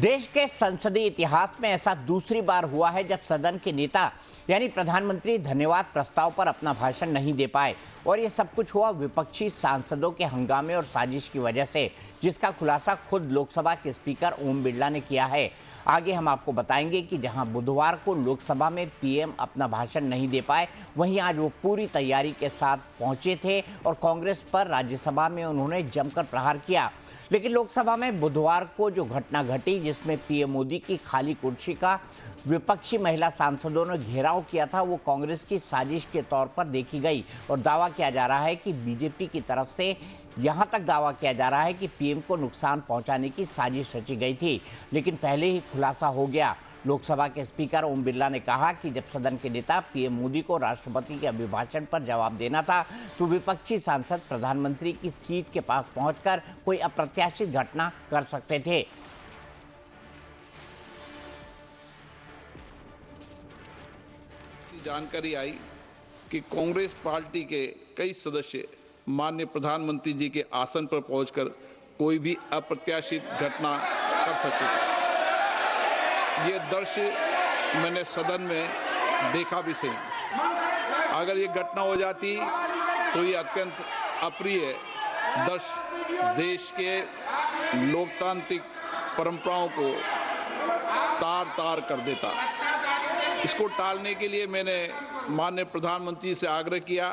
देश के संसदीय इतिहास में ऐसा दूसरी बार हुआ है जब सदन के नेता यानी प्रधानमंत्री धन्यवाद प्रस्ताव पर अपना भाषण नहीं दे पाए और ये सब कुछ हुआ विपक्षी सांसदों के हंगामे और साजिश की वजह से, जिसका खुलासा खुद लोकसभा के स्पीकर ओम बिरला ने किया है। आगे हम आपको बताएंगे कि जहां बुधवार को लोकसभा में पीएम अपना भाषण नहीं दे पाए, वहीं आज वो पूरी तैयारी के साथ पहुंचे थे और कांग्रेस पर राज्यसभा में उन्होंने जमकर प्रहार किया। लेकिन लोकसभा में बुधवार को जो घटना घटी, जिसमें पीएम मोदी की खाली कुर्सी का विपक्षी महिला सांसदों ने घेराव किया था, वो कांग्रेस की साजिश के तौर पर देखी गई और दावा किया जा रहा है कि बीजेपी की तरफ से यहां तक दावा किया जा रहा है कि पीएम को नुकसान पहुंचाने की साजिश रची गई थी। लेकिन पहले ही खुलासा हो गया। लोकसभा के स्पीकर ओम बिरला ने कहा कि जब सदन के नेता पीएम मोदी को राष्ट्रपति के अभिभाषण पर जवाब देना था, तो विपक्षी सांसद प्रधानमंत्री की सीट के पास पहुंचकर कोई अप्रत्याशित घटना कर सकते थे। जानकारी आई कि कांग्रेस पार्टी के कई सदस्य माननीय प्रधानमंत्री जी के आसन पर पहुंचकर कोई भी अप्रत्याशित घटना कर सकते थे। ये दृश्य मैंने सदन में देखा भी सही। अगर ये घटना हो जाती तो ये अत्यंत अप्रिय दृश्य देश के लोकतांत्रिक परंपराओं को तार तार कर देता। इसको टालने के लिए मैंने माननीय प्रधानमंत्री से आग्रह किया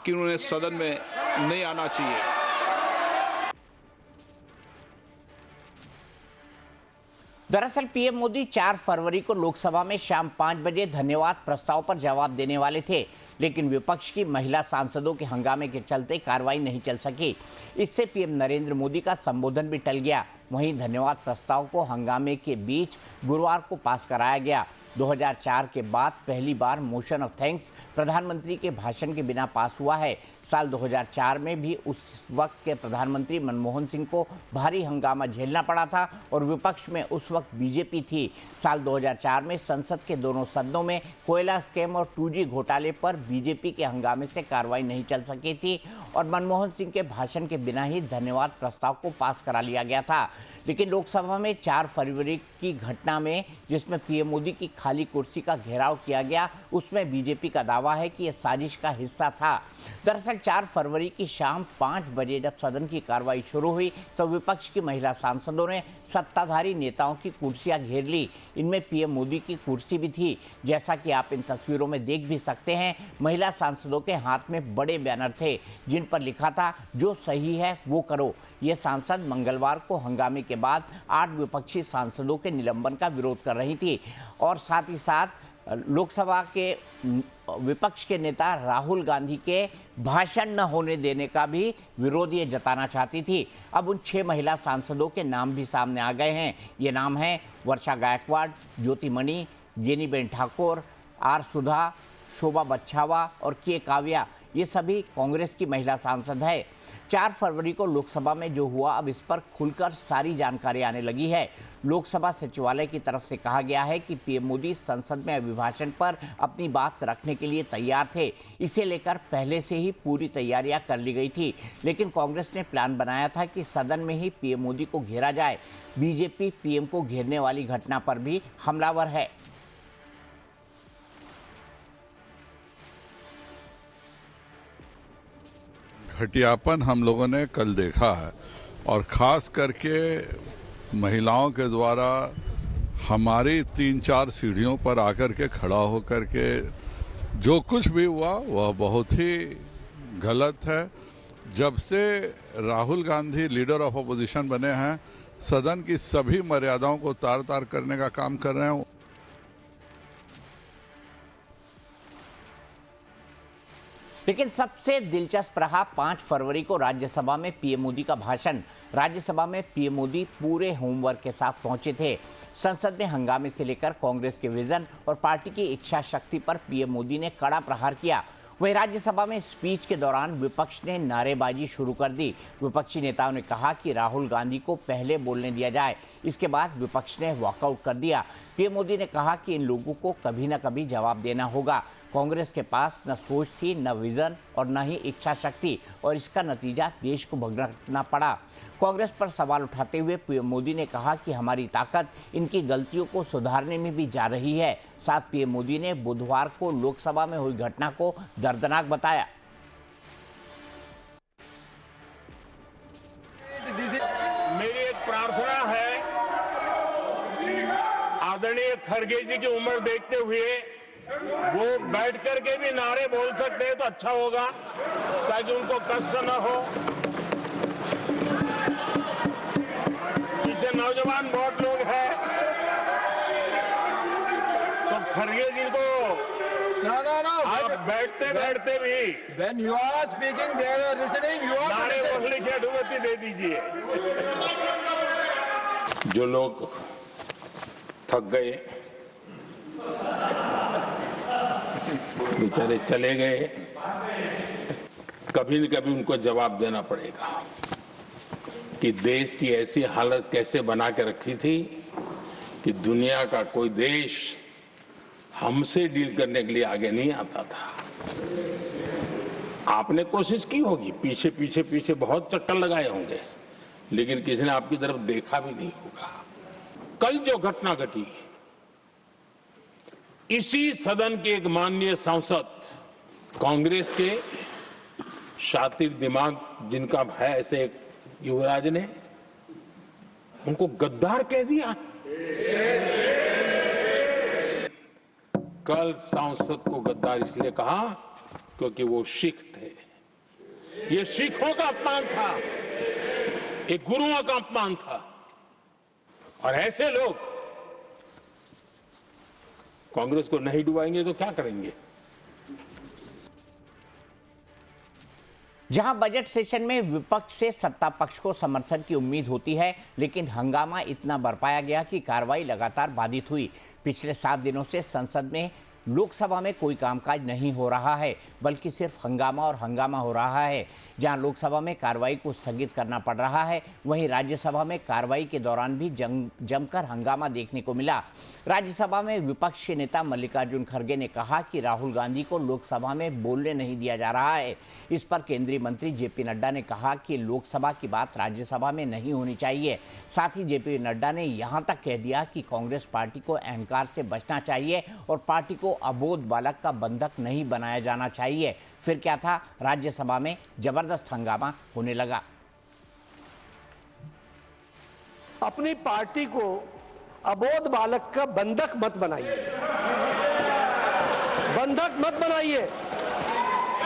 कि उन्हें सदन में नहीं आना चाहिए। दरअसल पीएम मोदी 4 फरवरी को लोकसभा में शाम 5 बजे धन्यवाद प्रस्ताव पर जवाब देने वाले थे, लेकिन विपक्ष की महिला सांसदों के हंगामे के चलते कार्रवाई नहीं चल सकी। इससे पीएम नरेंद्र मोदी का संबोधन भी टल गया। वहीं धन्यवाद प्रस्ताव को हंगामे के बीच गुरुवार को पास कराया गया। 2004 के बाद पहली बार मोशन ऑफ थैंक्स प्रधानमंत्री के भाषण के बिना पास हुआ है। साल 2004 में भी उस वक्त के प्रधानमंत्री मनमोहन सिंह को भारी हंगामा झेलना पड़ा था और विपक्ष में उस वक्त बीजेपी थी। साल 2004 में संसद के दोनों सदनों में कोयला स्कैम और 2G घोटाले पर बीजेपी के हंगामे से कार्रवाई नहीं चल सकी थी और मनमोहन सिंह के भाषण के बिना ही धन्यवाद प्रस्ताव को पास करा लिया गया था। लेकिन लोकसभा में 4 फरवरी की घटना में, जिसमें पीएम मोदी की खाली कुर्सी का घेराव किया गया, उसमें बीजेपी का दावा है कि यह साजिश का हिस्सा था। दरअसल 4 फरवरी की शाम 5 बजे जब सदन की कार्रवाई शुरू हुई तो विपक्ष की महिला सांसदों ने सत्ताधारी नेताओं की कुर्सियां घेर ली। इनमें पीएम मोदी की कुर्सी भी थी। जैसा कि आप इन तस्वीरों में देख भी सकते हैं, महिला सांसदों के हाथ में बड़े बैनर थे जिन पर लिखा था, जो सही है वो करो। ये सांसद मंगलवार को हंगामे के बाद 8 विपक्षी सांसदों के निलंबन का विरोध कर रही थी और साथ ही साथ लोकसभा के विपक्ष के नेता राहुल गांधी के भाषण न होने देने का भी विरोध ये जताना चाहती थी। अब उन 6 महिला सांसदों के नाम भी सामने आ गए हैं। ये नाम हैं वर्षा गायकवाड़, ज्योति मणि, गेनीबेन ठाकुर, आर सुधा, शोभा बच्छावा और के काव्या। ये सभी कांग्रेस की महिला सांसद है। 4 फरवरी को लोकसभा में जो हुआ, अब इस पर खुलकर सारी जानकारी आने लगी है। लोकसभा सचिवालय की तरफ से कहा गया है कि पीएम मोदी संसद में अभिभाषण पर अपनी बात रखने के लिए तैयार थे। इसे लेकर पहले से ही पूरी तैयारियां कर ली गई थी, लेकिन कांग्रेस ने प्लान बनाया था कि सदन में ही पीएम मोदी को घेरा जाए। बीजेपी पीएम को घेरने वाली घटना पर भी हमलावर है। घटियापन हम लोगों ने कल देखा है और ख़ास करके महिलाओं के द्वारा हमारी 3-4 सीढ़ियों पर आकर के खड़ा होकर के जो कुछ भी हुआ वह बहुत ही गलत है। जब से Rahul Gandhi leader of opposition बने हैं, सदन की सभी मर्यादाओं को तार तार करने का काम कर रहे हैं। लेकिन सबसे दिलचस्प रहा 5 फरवरी को राज्यसभा में पीएम मोदी का भाषण। राज्यसभा में पीएम मोदी पूरे होमवर्क के साथ पहुंचे थे। संसद में हंगामे से लेकर कांग्रेस के विजन और पार्टी की इच्छा शक्ति पर पीएम मोदी ने कड़ा प्रहार किया। वहीं राज्यसभा में स्पीच के दौरान विपक्ष ने नारेबाजी शुरू कर दी। विपक्षी नेताओं ने कहा कि राहुल गांधी को पहले बोलने दिया जाए। इसके बाद विपक्ष ने वॉकआउट कर दिया। पीएम मोदी ने कहा कि इन लोगों को कभी न कभी जवाब देना होगा। कांग्रेस के पास न सोच थी, न विजन और न ही इच्छा शक्ति, और इसका नतीजा देश को भुगतना पड़ा। कांग्रेस पर सवाल उठाते हुए पीएम मोदी ने कहा कि हमारी ताकत इनकी गलतियों को सुधारने में भी जा रही है। साथ पीएम मोदी ने बुधवार को लोकसभा में हुई घटना को दर्दनाक बताया। मेरी एक प्रार्थना है, आदरणीय खड़गे जी की उम्र देखते हुए वो बैठ करके भी नारे बोल सकते हैं तो अच्छा होगा, ताकि उनको कष्ट न हो। पीछे नौजवान बहुत लोग हैं, तो खड़गे जी को आप बैठते बैठते भी When you are speaking, they are listening. You are नारे listening. बोलने की अनुमति दे दीजिए। जो लोग थक गए, बेचारे चले गए, कभी न कभी उनको जवाब देना पड़ेगा कि देश की ऐसी हालत कैसे बना के रखी थी कि दुनिया का कोई देश हमसे डील करने के लिए आगे नहीं आता था। आपने कोशिश की होगी, पीछे पीछे पीछे बहुत चक्कर लगाए होंगे, लेकिन किसी ने आपकी तरफ देखा भी नहीं होगा। कल जो घटना घटी, इसी सदन के एक माननीय सांसद, कांग्रेस के शातिर दिमाग जिनका है ऐसे एक युवराज ने उनको गद्दार कह दिया। कल सांसद को गद्दार इसलिए कहा क्योंकि वो सिख थे। ये सिखों का अपमान था, एक गुरुओं का अपमान था, और ऐसे लोग कांग्रेस को नहीं डुबाएंगे तो क्या करेंगे। जहां बजट सेशन में विपक्ष से सत्ता पक्ष को समर्थन की उम्मीद होती है, लेकिन हंगामा इतना बरपाया गया कि कार्रवाई लगातार बाधित हुई। पिछले 7 दिनों से संसद में, लोकसभा में कोई कामकाज नहीं हो रहा है, बल्कि सिर्फ हंगामा और हंगामा हो रहा है। जहां लोकसभा में कार्रवाई को स्थगित करना पड़ रहा है, वहीं राज्यसभा में कार्रवाई के दौरान भी जमकर हंगामा देखने को मिला। राज्यसभा में विपक्ष के नेता मल्लिकार्जुन खड़गे ने कहा कि राहुल गांधी को लोकसभा में बोलने नहीं दिया जा रहा है। इस पर केंद्रीय मंत्री जेपी नड्डा ने कहा कि लोकसभा की बात राज्यसभा में नहीं होनी चाहिए। साथ ही जेपी नड्डा ने यहां तक कह दिया कि कांग्रेस पार्टी को अहंकार से बचना चाहिए और पार्टी को अबोध बालक का बंधक नहीं बनाया जाना चाहिए। फिर क्या था, राज्यसभा में जबरदस्त हंगामा होने लगा। अपनी पार्टी को अबोध बालक का बंधक मत बनाइए, बंधक मत बनाइए।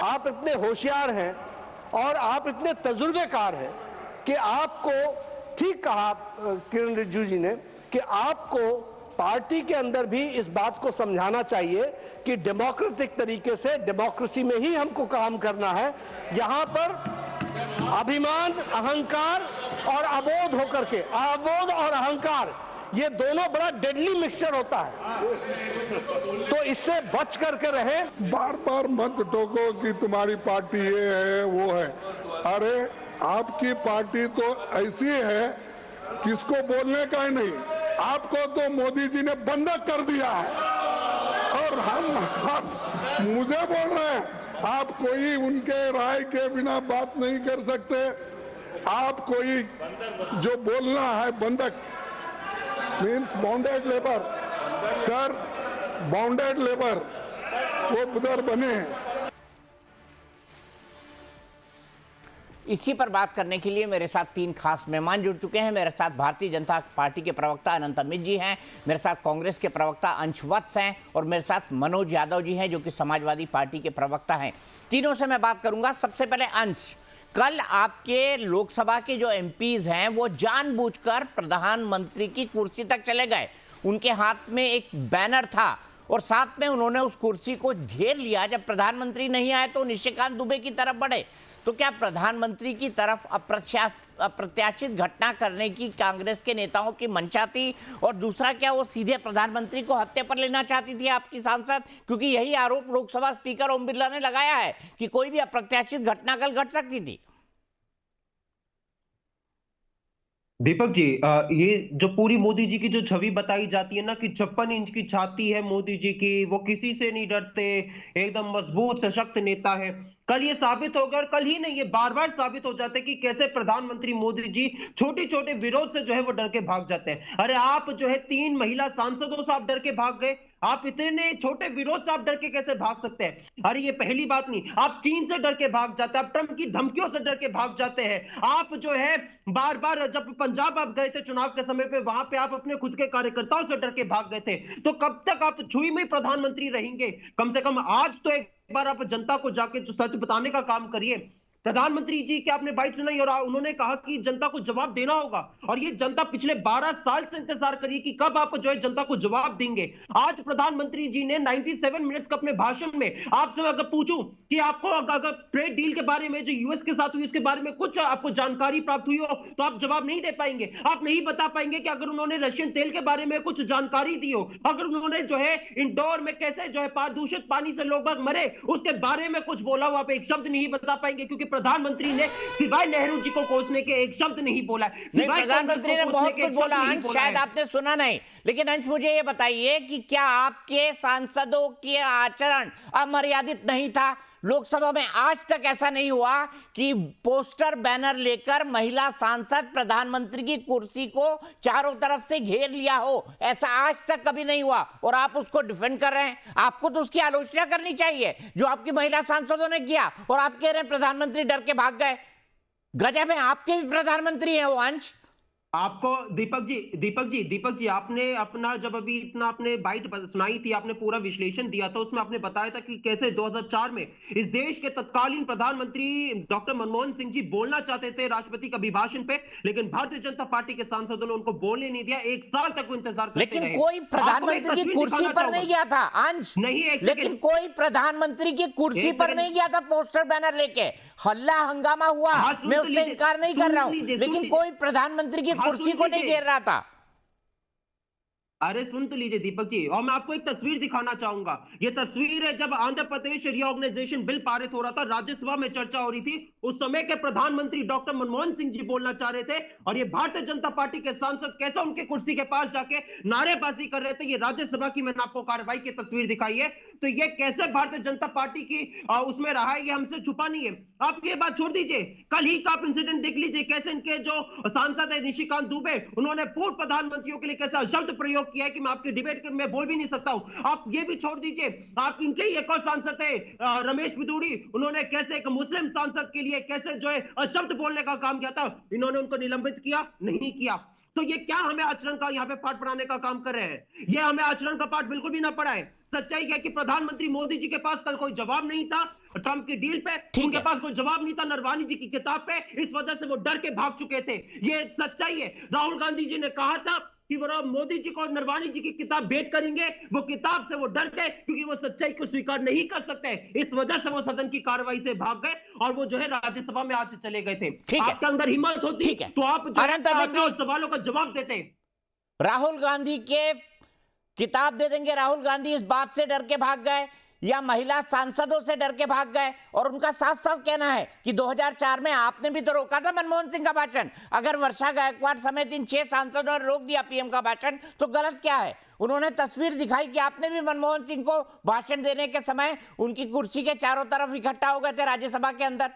आप इतने होशियार हैं और आप इतने तजुर्बेकार हैं कि आपको, ठीक कहा किरण रिजिजू जी ने, कि आपको पार्टी के अंदर भी इस बात को समझाना चाहिए कि डेमोक्रेटिक तरीके से, डेमोक्रेसी में ही हमको काम करना है। यहां पर अभिमान, अहंकार और अबोध होकर के, अबोध और अहंकार, ये दोनों बड़ा डेडली मिक्सचर होता है, तो इससे बच करके रहें। बार बार मत टोको कि तुम्हारी पार्टी ये है वो है। अरे आपकी पार्टी तो ऐसी है किसको बोलने का ही नहीं। आपको तो मोदी जी ने बंधक कर दिया है और हम मुझे बोल रहे हैं। आप कोई उनके राय के बिना बात नहीं कर सकते। आप कोई जो बोलना है बंधक means bounded labour, sir bounded labour वो उधर बने हैं। इसी पर बात करने के लिए मेरे साथ 3 खास मेहमान जुड़ चुके हैं। मेरे साथ भारतीय जनता पार्टी के प्रवक्ता अनंत अमित जी हैं, मेरे साथ कांग्रेस के प्रवक्ता अंश वत्स हैं और मेरे साथ मनोज यादव जी हैं जो कि समाजवादी पार्टी के प्रवक्ता हैं। तीनों से मैं बात करूंगा। सबसे पहले अंश, कल आपके लोकसभा के जो एमपीज हैं वो जानबूझकर प्रधानमंत्री की कुर्सी तक चले गए। उनके हाथ में एक बैनर था और साथ में उन्होंने उस कुर्सी को घेर लिया। जब प्रधानमंत्री नहीं आए तो निशिकांत दुबे की तरफ बढ़े। तो क्या प्रधानमंत्री की तरफ अप्रत्याशित घटना करने की कांग्रेस के नेताओं की मंशा थी? और दूसरा, क्या वो सीधे प्रधानमंत्री को हत्थे पर लेना चाहती थी आपकी सांसद? क्योंकि यही आरोप लोकसभा स्पीकर ओम बिरला ने लगाया है कि कोई भी अप्रत्याशित घटना कल घट सकती थी। दीपक जी, ये जो पूरी मोदी जी की जो छवि बताई जाती है ना कि 56 इंच की छाती है मोदी जी की, वो किसी से नहीं डरते, एकदम मजबूत सशक्त नेता है। कल ये साबित होगा, और कल ही नहीं, ये बार बार साबित हो जाता है कि कैसे प्रधानमंत्री मोदी जी छोटे छोटे विरोध से जो है वो डर के भाग जाते हैं। अरे आप जो है 3 महिला सांसदों से आप डर के भाग गए, आप इतने छोटे विरोध से आप डर के कैसे भाग सकते हैं? अरे ये पहली बात नहीं, आप चीन से डर के भाग जाते हैं, आप ट्रंप की धमकियों से डर के भाग जाते हैं। आप जो है बार बार जब पंजाब आप गए थे चुनाव के समय पे, वहां पे आप अपने खुद के कार्यकर्ताओं से डर के भाग गए थे। तो कब तक आप छुई में प्रधानमंत्री रहेंगे? कम से कम आज तो एक बार आप जनता को जाके जो सच बताने का काम करिए। प्रधानमंत्री जी के आपने बाइट सुनाई और उन्होंने कहा कि जनता को जवाब देना होगा, और ये जनता पिछले 12 साल से इंतजार करी कि कब आप जो है जनता को जवाब देंगे। आज प्रधानमंत्री जी ने 97 मिनट्स का अपने भाषण में आपसे अगर पूछूं कि आपको अगर ट्रेड डील के बारे में जो यूएस के साथ हुई उसके बारे में कुछ आपको जानकारी प्राप्त हुई हो तो आप जवाब नहीं दे पाएंगे। आप नहीं बता पाएंगे कि अगर उन्होंने रशियन तेल के बारे में कुछ जानकारी दी हो, अगर उन्होंने जो है इंदौर में कैसे जो है दूषित पानी से लोग मरे उसके बारे में कुछ बोला हो, आप एक शब्द नहीं बता पाएंगे, क्योंकि प्रधानमंत्री ने सिवाय नेहरू जी को कोसने के एक शब्द नहीं बोला। नहीं, प्रधानमंत्री ने बहुत कुछ बोला अंश, शायद आपने सुना नहीं। लेकिन अंश मुझे ये बताइए कि क्या आपके सांसदों के आचरण अमर्यादित नहीं था? लोकसभा में आज तक ऐसा नहीं हुआ कि पोस्टर बैनर लेकर महिला सांसद प्रधानमंत्री की कुर्सी को चारों तरफ से घेर लिया हो, ऐसा आज तक कभी नहीं हुआ, और आप उसको डिफेंड कर रहे हैं। आपको तो उसकी आलोचना करनी चाहिए जो आपकी महिला सांसदों ने किया, और आप कह रहे हैं प्रधानमंत्री डर के भाग गए। गजब है, आपके भी प्रधानमंत्री हैं वो अंश। आपको दीपक जी आपने अपना जब अभी इतना आपने बाइट सुनाई थी, आपने पूरा विश्लेषण दिया था, उसमें आपने बताया था कि कैसे 2004 में इस देश के तत्कालीन प्रधानमंत्री डॉक्टर मनमोहन सिंह जी बोलना चाहते थे राष्ट्रपति के अभिभाषण पे, लेकिन भारतीय जनता पार्टी के सांसदों ने उनको बोलने नहीं दिया। 1 साल तक वो इंतजार करते लेकिन रहे। कोई प्रधानमंत्री की कुर्सी पर नहीं गया था अंश, नहीं, लेकिन कोई प्रधानमंत्री की कुर्सी पर नहीं गया था पोस्टर बैनर लेके। हल्ला हंगामा हुआ, मैं उससे इनकार नहीं कर रहा हूं, लेकिन कोई प्रधानमंत्री की कुर्सी को नहीं घेर रहा था। अरे सुन तो लीजिए दीपक जी, और मैं आपको एक तस्वीर दिखाना चाहूंगा। ये तस्वीर है जब आंध्र प्रदेश रीऑर्गेनाइजेशन बिल पारित हो रहा था, राज्यसभा में चर्चा हो रही थी, उस समय के प्रधानमंत्री डॉक्टर मनमोहन सिंह जी बोलना चाह रहे थे, और ये भारतीय जनता पार्टी के सांसद कैसे उनके कुर्सी के पास जाके नारेबाजी कर रहे थे। ये राज्यसभा की मैंने आपको कार्रवाई की तस्वीर दिखाई है। तो ये कैसे भारतीय जनता पार्टी की उसमें रहा है, ये हमसे छुपा नहीं है। आप ये बात छोड़ दीजिए, कल ही का आप इंसिडेंट देख लीजिए, कैसे इनके जो सांसद है निशिकांत दुबे, उन्होंने पूर्व प्रधानमंत्रियों के लिए कैसा शब्द प्रयोग किया है कि मैं आपकी डिबेट में बोल भी नहीं सकता हूं। आप ये भी छोड़ दीजिए, आप इनके ही एक और सांसद है रमेश बिदूड़ी, उन्होंने कैसे एक मुस्लिम सांसद के लिए कैसे जो है शब्द बोलने का काम किया था, इन्होंने उनको निलंबित किया नहीं किया। तो ये क्या हमें आचरण का यहाँ पे पाठ पढ़ाने का काम कर रहे हैं? ये हमें आचरण का पाठ बिल्कुल भी ना पढ़ाए। सच्चाई है कि प्रधानमंत्री मोदी जी के पास कल कोई जवाब नहीं था ट्रंप की डील पे, उनके पास कोई जवाब नहीं था नरवानी जी की किताब पे, इस वजह से वो डर के भाग चुके थे। ये सच्चाई है। राहुल गांधी जी ने कहा था कि वो मोदी जी को और नरवानी जी की किताब भेंट करेंगे, वो किताब से वो डर गए क्योंकि वो सच्चाई को स्वीकार नहीं कर सकते। इस वजह से वो सदन की कार्रवाई से भाग गए और वो जो है राज्यसभा में आज चले गए थे। आपके अंदर हिम्मत होती तो आप जो सवालों का जवाब देते। राहुल गांधी के किताब दे देंगे, राहुल गांधी इस बात से डर के भाग गए या महिला सांसदों से डर के भाग गए? और उनका साफ साफ कहना है कि 2004 में आपने भी तो रोका था मनमोहन सिंह का भाषण। अगर वर्षा गायकवाड़ समेत इन 6 सांसदों ने रोक दिया पीएम का भाषण तो गलत क्या है? उन्होंने तस्वीर दिखाई कि आपने भी मनमोहन सिंह को भाषण देने के समय उनकी कुर्सी के चारों तरफ इकट्ठा हो गए थे राज्यसभा के अंदर।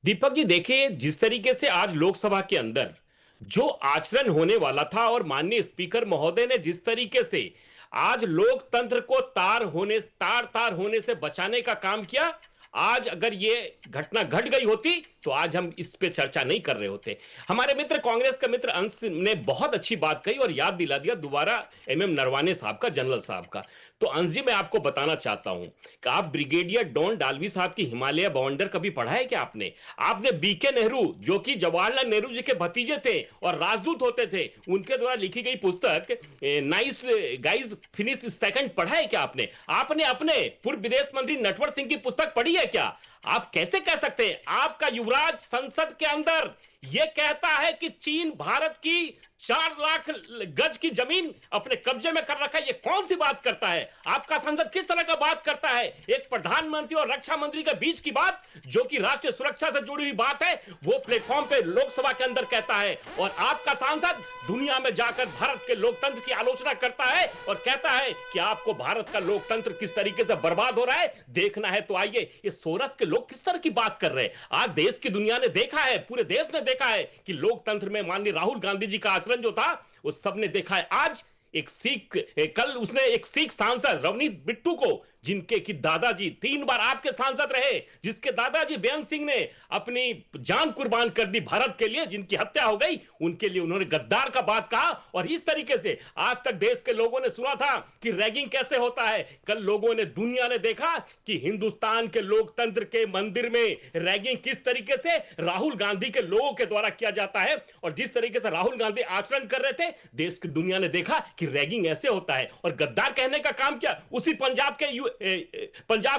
दीपक जी देखिए, जिस तरीके से आज लोकसभा के अंदर जो आचरण होने वाला था और माननीय स्पीकर महोदय ने जिस तरीके से आज लोकतंत्र को तार होने से बचाने का काम किया, आज अगर ये घटना घट गई होती तो आज हम इस पे चर्चा नहीं कर रहे होते। हमारे मित्र कांग्रेस का मित्र अंश ने बहुत अच्छी बात कही और याद दिला दिया दोबारा एमएम नरवाने साहब का, जनरल साहब का। तो अंश जी मैं आपको बताना चाहता हूं कि आप ब्रिगेडियर डॉन डालवी साहब की हिमालय बवंडर कभी पढ़ा है क्या आपने बीके नेहरू जो कि जवाहरलाल नेहरू जी के भतीजे थे और राजदूत होते थे, उनके द्वारा लिखी गई पुस्तक नाइस गाइज फिनिश सेकंड पढ़ा है क्या आपने अपने पूर्व विदेश मंत्री नटवर सिंह की पुस्तक पढ़ी है है क्या? आप कैसे कह सकते हैं? आपका युवराज संसद के अंदर यह कहता है कि चीन भारत की 4 लाख गज की जमीन अपने कब्जे में कर रखा है। ये कौन सी बात करता है? आपका संसद किस तरह का बात करता है? एक प्रधानमंत्री और रक्षा मंत्री के बीच की बात, जो कि राष्ट्रीय सुरक्षा से जुड़ी हुई बात है, वो प्लेटफॉर्म पे लोकसभा के अंदर कहता है, और आपका सांसद दुनिया में जाकर भारत के लोकतंत्र की आलोचना करता है और कहता है कि आपको भारत का लोकतंत्र किस तरीके से बर्बाद हो रहा है देखना है तो आइए। ये सोरस के लोग किस तरह की बात कर रहे हैं? आज देश की दुनिया ने देखा है, पूरे देश ने देखा है कि लोकतंत्र में माननीय राहुल गांधी जी का आचरण जो था वो सबने देखा है। आज कल उसने एक सिख सांसद रवनीत बिट्टू को, जिनके की दादाजी 3 बार आपके सांसद रहे, जिसके दादाजी बेअंत सिंह ने अपनी जान कुर्बान कर दी भारत के लिए, जिनकी हत्या हो गई, उनके लिए उन्होंने गद्दार का बात कहा। और इस तरीके से आज तक देश के लोगों ने सुना था कि रैगिंग कैसे होता है। कल लोगों ने, दुनिया ने देखा कि हिंदुस्तान के लोकतंत्र के मंदिर में रैगिंग किस तरीके से राहुल गांधी के लोगों के द्वारा किया जाता है। और जिस तरीके से राहुल गांधी आचरण कर रहे थे, देश की दुनिया ने देखा कि रैगिंग ऐसे होता है। और गद्दार कहने का काम किया उसी पंजाब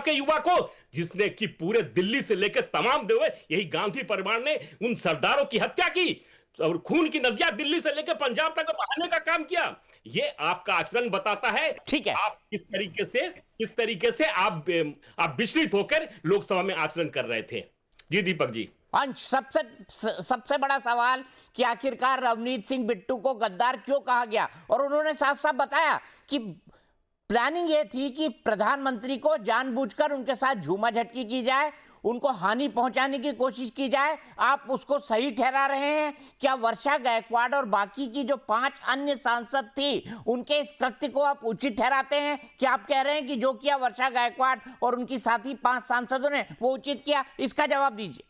के युवा को, जिसने कि पूरे दिल्ली से लेकर तमाम देवे यही गांधी परिवार ने उन सरदारों की हत्या की और खून की नदियां दिल्ली से लेकर पंजाब तक बहाने का काम किया। ये आपका आचरण बताता है। ठीक है, आप किस तरीके से आप विचलित होकर लोकसभा में आचरण कर रहे थे। जी दीपक जी। अंश, सबसे बड़ा सवाल कि आखिरकार रवनीत सिंह बिट्टू को गद्दार क्यों कहा गया? और उन्होंने साफ साफ बताया कि प्लानिंग ये थी कि प्रधानमंत्री को जानबूझकर उनके साथ झूमा झटकी की जाए, उनको हानि पहुंचाने की कोशिश की जाए। आप उसको सही ठहरा रहे हैं क्या? वर्षा गायकवाड़ और बाकी की जो 5 अन्य सांसद थी, उनके इस कृत्य को आप उचित ठहराते हैं? क्या आप कह रहे हैं कि जो किया वर्षा गायकवाड़ और उनकी साथी 5 सांसदों ने वो उचित किया? इसका जवाब दीजिए।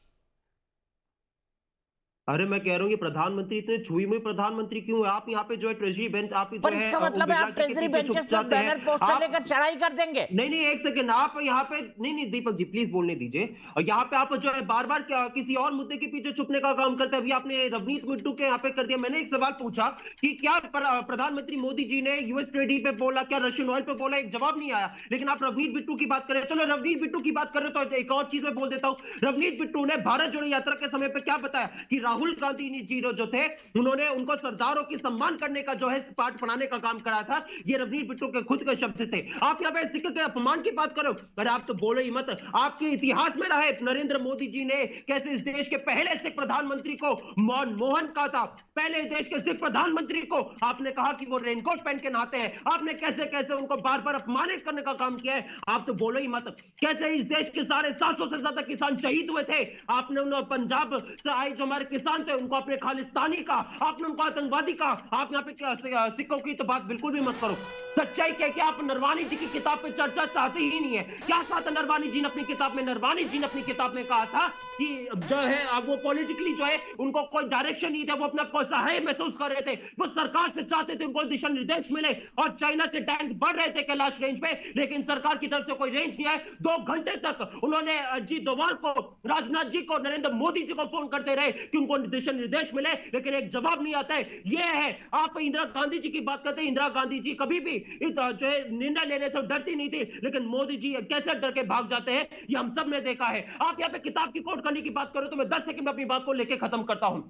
अरे मैं कह रहा हूँ कि प्रधानमंत्री इतने छुई मुई प्रधानमंत्री क्यों है? आप यहाँ पे जो है ट्रेजरी बेंच, आप पर इसका मतलब है आप ट्रेजरी बेंचेस पर बैनर पोस्टर लेकर चढ़ाई कर देंगे? नहीं, एक सेकंड, आप यहाँ पे नहीं दीपक जी प्लीज बोलने दीजिए। और यहाँ पे आप जो है बार बार किसी और मुद्दे के पीछे छुपने का काम करते हैं। अभी आपने रवनीत बिट्टू के यहाँ पे कर दिया। मैंने एक सवाल पूछा कि क्या प्रधानमंत्री मोदी जी ने यूएस ट्रेडी पे बोला, क्या रशियन ऑयल पे बोला? एक जवाब नहीं आया। लेकिन आप रवनीत बिट्टू की बात कर रहे हैं। चलो रवनीत बिट्टू की बात कर रहे तो एक और चीज में बोल देता हूँ। रवनीत बिट्टू ने भारत जोड़ो यात्रा के समय पे क्या बताया कि राहुल गांधी जो थे उन्होंने उनको सरदारों की सम्मान करने का जो है पाठ पढ़ाने का काम करा था। ये रवनीत बिट्टू के खुद के शब्द थे। आप यहाँ पे सिख के अपमान की बात करो, अरे आप तो बोलो ही मत। आपके इतिहास में रहे नरेंद्र मोदी जी ने कैसे इस देश के पहले सिख प्रधानमंत्री को मनमोहन कहा था। पहले देश के सिख प्रधानमंत्री को आपने कहा कि वो रेनकोट पहन के नहाते हैं। आपने कैसे कैसे उनको बार बार अपमानित करने का काम किया है। आप तो बोलो ही मत। कैसे इस देश के सारे 700 से ज्यादा किसान शहीद हुए थे। आपने उन पंजाब से आए जो हमारे किसान थे उनको अपने खालिस्तानी का, आपने उनको आतंकवादी का। आप यहाँ पे सिखों की तो बात बिल्कुल भी मत करो। सच्चाई क्या कि आप नरवानी जी की किताब पे चर्चा चाहते ही नहीं है। क्या कहा था नरवानी जी ने अपनी किताब में? नरवानी जी ने अपनी किताब में कहा था कि जो है अब वो पॉलिटिकली जो है उनको कोई डायरेक्शन नहीं था, वो अपना असहाय महसूस कर रहे थे। वो सरकार से चाहते थे उनको दिशा निर्देश मिले। और चाइना के टैंक बढ़ रहे थे कैलाश रेंज पे, लेकिन सरकार की तरफ से कोई रेंज नहीं आए। 2 घंटे तक उन्होंने अजीत डोभाल को, राजनाथ जी को, नरेंद्र मोदी जी को फोन करते रहे कि उनको दिशा निर्देश मिले, लेकिन एक जवाब नहीं आता है। यह है, आप इंदिरा गांधी जी की बात करते हैं। इंदिरा गांधी जी कभी भी जो है निर्णय लेने से डरती नहीं थी, लेकिन मोदी जी कैसे डर के भाग जाते हैं ये हम सब ने देखा है। आप यहाँ पे किताब की कोट करने की बात करो तो मैं 10 सेकंड में अपनी बात को लेकर खत्म करता हूं।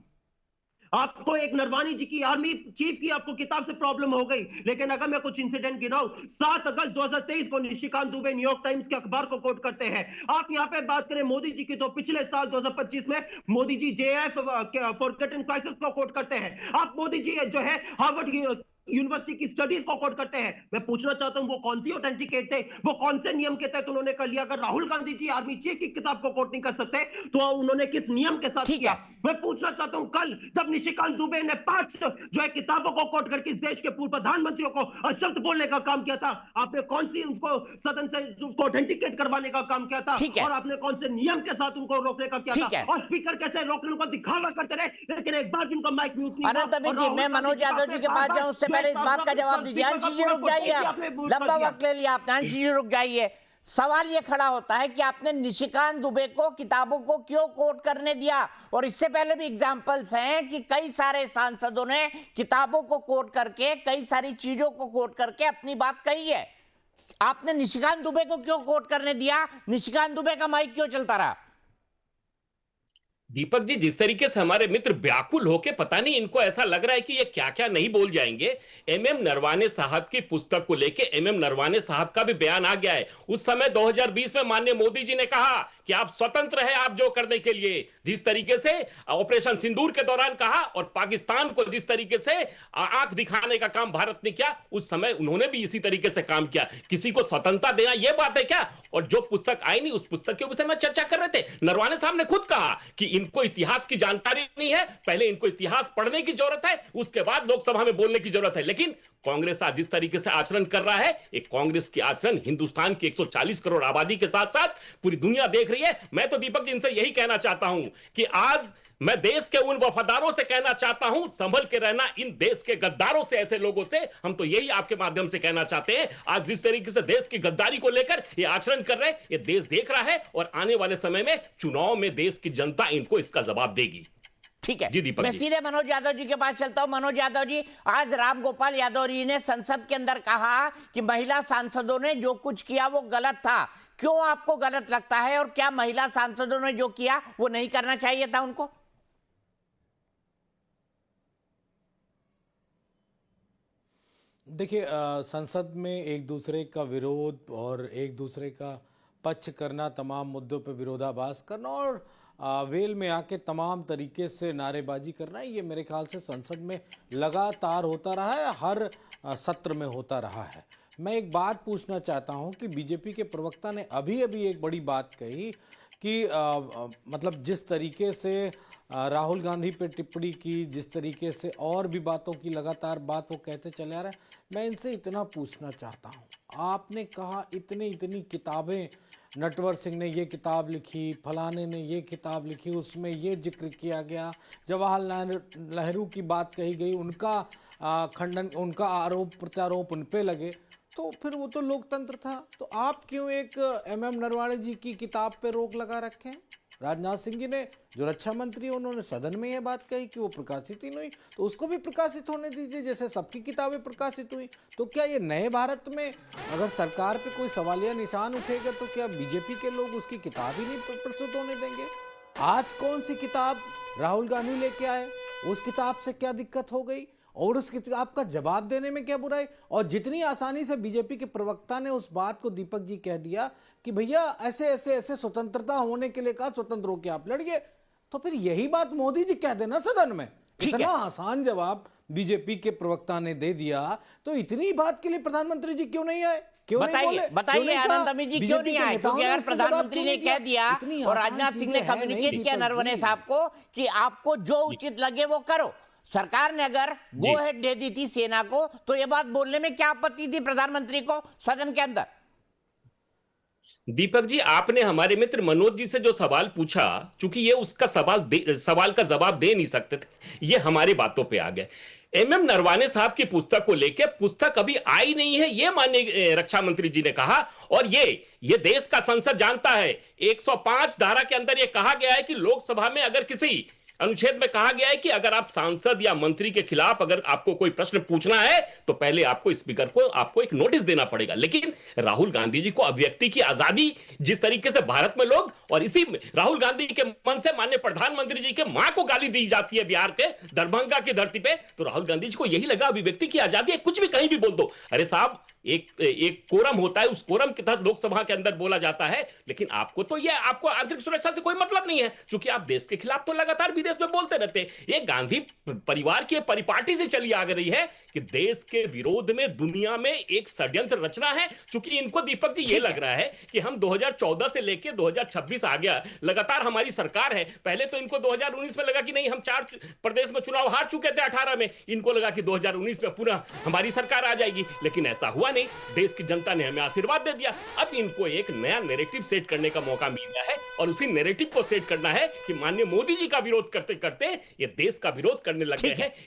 आपको एक नरवानी जी की आर्मी चीफ की आपको किताब से प्रॉब्लम हो गई, लेकिन अगर मैं कुछ इंसिडेंट गिनाऊं, 7 अगस्त 2023 को निशिकांत दुबे न्यूयॉर्क टाइम्स के अखबार को कोट करते हैं। आप यहां पे बात करें मोदी जी की तो पिछले साल 2025 में Modi ji JF forgotten crisis को कोट करते हैं। आप मोदी जी जो है हार्वर्ड यूनिवर्सिटी की स्टडीज को कोट करते हैं। मैं पूछना चाहता हूं वो कौन सी ऑथेंटिकेट थे, वो कौन से नियम के तहत उन्होंने कर लिया? अगर राहुल गांधी जी आर्मी चीफ की किताब को कोट नहीं कर सकते तो उन्होंने किस नियम के साथ किया? मैं पूछना चाहता हूं कल जब निशिकांत दुबे ने 5 जो है किताबों को कोट करके इस देश के पूर्व प्रधानमंत्रियों को अशब्द बोलने का काम किया था, आपने कौन सी उनको सदन से उसको ऑथेंटिकेट करवाने का काम किया था? और आपने कौन से नियम के साथ उनको रोकने का किया था? और स्पीकर कैसे रोकने को दिखावा करते रहे, लेकिन एक बार भी उनका माइक म्यूट नहीं हुआ। मैं मनोज यादव जी के पास जाऊं उससे पहले इस बात का जवाब दीजिए। अंशी जी रुक जाइए, आप लंबा वक्त ले लिया आपने। अंशी जी रुक जाइए। सवाल ये खड़ा होता है कि आपने निशिकांत दुबे को किताबों को क्यों कोट करने दिया? और इससे पहले भी एग्जाम्पल्स हैं कि कई सारे सांसदों ने किताबों को कोट करके, कई सारी चीजों को कोट करके अपनी बात कही है। आपने निशिकांत दुबे को क्यों कोट करने दिया? निशिकांत दुबे का माइक क्यों चलता रहा? दीपक जी, जिस तरीके से हमारे मित्र व्याकुल होके, पता नहीं इनको ऐसा लग रहा है कि ये क्या क्या नहीं बोल जाएंगे। एमएम नरवाने साहब की पुस्तक को लेके एमएम नरवाने साहब का भी बयान आ गया है। उस समय 2020 में माननीय मोदी जी ने कहा कि आप स्वतंत्र हैं आप जो करने के लिए, जिस तरीके से ऑपरेशन सिंदूर के दौरान कहा और पाकिस्तान को जिस तरीके से आंख दिखाने का काम भारत ने किया, उस समय उन्होंने भी इसी तरीके से काम किया। किसी को स्वतंत्रता देना यह बात है क्या? और जो पुस्तक आई नहीं, उस पुस्तक के विषय में चर्चा कर रहे थे। नरवाने साहब ने खुद कहा कि इनको इतिहास की जानकारी नहीं है, पहले इनको इतिहास पढ़ने की जरूरत है, उसके बाद लोकसभा में बोलने की जरूरत है। लेकिन कांग्रेस आज जिस तरीके से आचरण कर रहा है, एक कांग्रेस की आचरण हिंदुस्तान की 140 करोड़ आबादी के साथ साथ पूरी दुनिया देख रही है। मैं तो दीपक जी इनसे यही कहना चाहता हूं कि आज मैं देश के उन वफादारों से कहना चाहता हूं, संभल के रहना इन देश के गद्दारों से, ऐसे लोगों से। हम तो यही आपके माध्यम से कहना चाहते हैं। आज जिस तरीके से देश की गद्दारी को लेकर ये आचरण कर रहे हैं, ये देश देख रहा है और आने वाले समय में चुनाव में देश की जनता इनको इसका जवाब देगी। ठीक है जी दीपक मैं जी। सीधे मनोज यादव जी के पास चलता हूं। मनोज यादव जी, आज राम गोपाल यादव जी ने संसद के अंदर कहा कि महिला सांसदों ने जो कुछ किया वो गलत था। क्यों आपको गलत लगता है और क्या महिला सांसदों ने जो किया वो नहीं करना चाहिए था उनको? देखिए, संसद में एक दूसरे का विरोध और एक दूसरे का पक्ष करना, तमाम मुद्दों पर विरोधाभास करना और वेल में आके तमाम तरीके से नारेबाजी करना, ये मेरे ख्याल से संसद में लगातार होता रहा है, हर सत्र में होता रहा है। मैं एक बात पूछना चाहता हूं कि बीजेपी के प्रवक्ता ने अभी एक बड़ी बात कही कि मतलब जिस तरीके से राहुल गांधी पे टिप्पणी की, जिस तरीके से और भी बातों की लगातार बात वो कहते चले आ रहे हैं। मैं इनसे इतना पूछना चाहता हूँ, आपने कहा इतनी किताबें, नटवर सिंह ने ये किताब लिखी, फलाने ने ये किताब लिखी, उसमें ये जिक्र किया गया, जवाहरलाल नेहरू की बात कही गई, उनका खंडन, उनका आरोप प्रत्यारोप उन पे लगे, तो फिर वो तो लोकतंत्र था। तो आप क्यों एक एमएम नरवाणे जी की किताब पे रोक लगा रखे हैं? राजनाथ सिंह जी ने, जो रक्षा मंत्री, उन्होंने सदन में यह बात कही कि वो प्रकाशित ही नहीं, तो उसको भी प्रकाशित होने दीजिए जैसे सबकी किताबें प्रकाशित हुई। तो क्या ये नए भारत में अगर सरकार पे कोई सवालिया निशान उठेगा तो क्या बीजेपी के लोग उसकी किताब ही नहीं प्रस्तुत होने देंगे? आज कौन सी किताब राहुल गांधी लेके आए, उस किताब से क्या दिक्कत हो गई और उस किताब का जवाब देने में क्या बुराई? और जितनी आसानी से बीजेपी के प्रवक्ता ने उस बात को दीपक जी कह दिया कि भैया ऐसे स्वतंत्रता होने के लिए कहा, स्वतंत्र होकर आप लड़िए, तो फिर यही बात मोदी जी कह देना सदन में। इतना आसान जवाब बीजेपी के प्रवक्ता ने दे दिया, तो इतनी बात के लिए प्रधानमंत्री जी क्यों नहीं आए? बताइए आनंद अमीर जी क्यों नहीं आए? क्योंकि अगर प्रधानमंत्री ने कह दिया और राजनाथ सिंह ने कम्युनिकेट किया नरवणे साहब को कि आपको जो उचित लगे वो करो, सरकार ने अगर गो हेड दे दी थी सेना को, तो ये बात बोलने में क्या आपत्ति थी प्रधानमंत्री को सदन के अंदर? दीपक जी, आपने हमारे मित्र मनोज जी से जो सवाल पूछा, चूंकि ये उसका सवाल का जवाब दे नहीं सकते थे, ये हमारी बातों पे आ गए। एमएम नरवाने साहब की पुस्तक को लेकर, पुस्तक अभी आई नहीं है ये माननीय रक्षा मंत्री जी ने कहा, और ये देश का संसद जानता है। 105 धारा के अंदर ये कहा गया है कि लोकसभा में अगर किसी अनुच्छेद में कहा गया है कि अगर आप सांसद या मंत्री के खिलाफ अगर आपको कोई प्रश्न पूछना है तो पहले आपको स्पीकर को आपको एक नोटिस देना पड़ेगा। लेकिन राहुल गांधी जी को अभिव्यक्ति की आजादी, जिस तरीके से भारत में लोग, और इसी राहुल गांधी के मन से माननीय प्रधानमंत्री जी के मां को गाली दी जाती है बिहार के दरभंगा की धरती पे, तो राहुल गांधी जी को यही लगा अभिव्यक्ति की आजादी है, कुछ भी कहीं भी बोल दो। अरे साहब, एक कोरम होता है, उस कोरम के तहत लोकसभा के अंदर बोला जाता है। लेकिन आपको तो ये, आपको आंतरिक सुरक्षा से कोई मतलब नहीं है, क्योंकि आप देश के खिलाफ तो लगातार विदेश में बोलते रहते हैं। ये गांधी परिवार की परिपाटी से चली आ रही है कि देश के विरोध में दुनिया में एक षड्यंत्र रचना है। चूंकि इनको दीपक जी ये लग रहा है कि हम 2014 से लेकर 2026 आ गया, लगातार हमारी सरकार है। पहले तो इनको 2019 में लगा कि नहीं, हम 4 प्रदेश में चुनाव हार चुके थे 18 में, इनको लगा कि 2019 में पुनः हमारी सरकार आ जाएगी, लेकिन ऐसा हुआ नहीं। देश की जनता ने हमें आशीर्वाद दे दिया। अब इनको एक नया नैरेटिव सेट करने का मौका मिल गया है, और उसी नैरेटिव को सेट करना है कि माननीय मोदी जी का विरोध करते करते ये देश का विरोध करने लगे हैं।